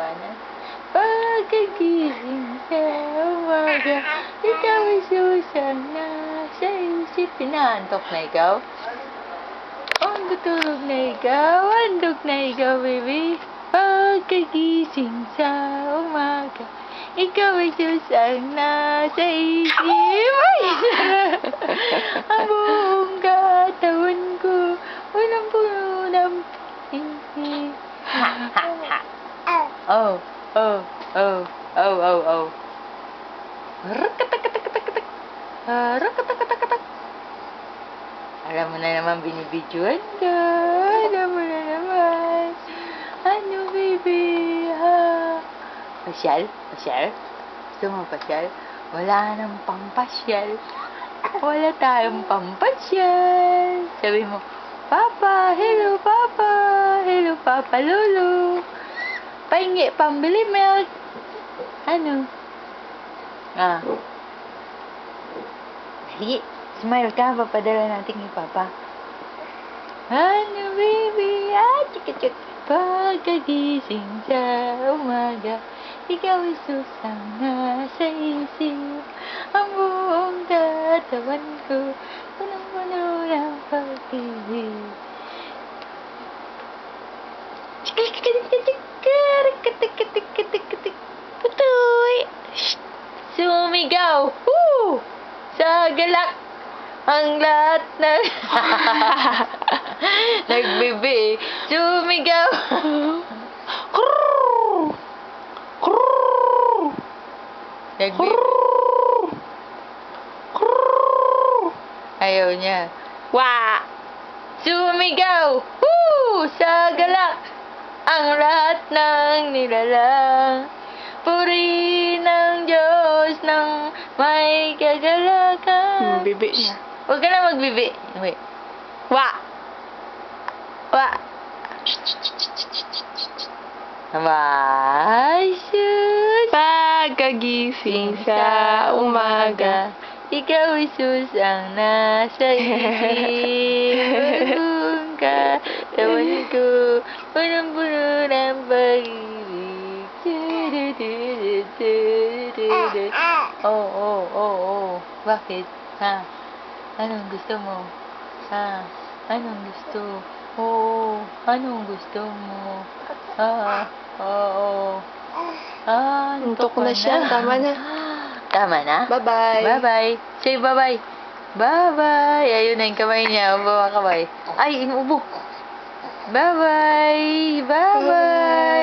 liwanag. Pagkagising sa umaga, ikaw ay susang nasa isip. Pinaantok na ikaw? Tutulog na ikaw, andog na ikaw, baby. Pagkagising sa umaga, ikaw ay susang nasa isip. Ay! Ang buong katawan ko, punong-puno ng pag-ibig. Oh, oh, oh, oh, oh, oh. Rakatakatakatak. Rakatakatakatak. Alam mo na naman, binibidyoan ka. Alam mo na naman. Ano, baby? Ha? Pasyal? Pasyal? Gusto mo pasyal? Wala nang pampasyal. Wala tayong pampasyal. Sabi mo, Papa, hello, Papa. Hello, Papa Lolo. Pahingi, pambili milk. Ano? Sige, smile ka. Papadala natin kay Papa. Ano, baby? Chik-chik. Pagkagising sa umaga, ikaw ay susang nasa isip. Ang buong katawan ko, punong-puno ng pag-ibig. Putoy! Sumigaw! Woo! Sa galak! Ang lahat na nagbibi, sumigaw. Nagbibi. Ayaw niya. Wa! Sumigaw! Woo! Sa galak! Ang lahat ng nilalang. Puri ng Diyos ng may kagalakan. Bibi siya. Huwag ka na magbibi. Wait. Wa! Wa! Sus! Pagkagising sa umaga, ikaw ay susang nasa isip. Buong katawan ko, punong-puno ng pag-ibig. Oh. Bakit? Ha? Anong gusto mo? Ha? Anong gusto? Oo. Anong gusto mo? Oo. Antok na siya. Tama na. Tama na? Bye-bye. Bye-bye. Say bye-bye. Bye-bye. Ayun na yung kamay niya. Ubo ka kamay. Ay, inuubo. Bye-bye. Bye-bye.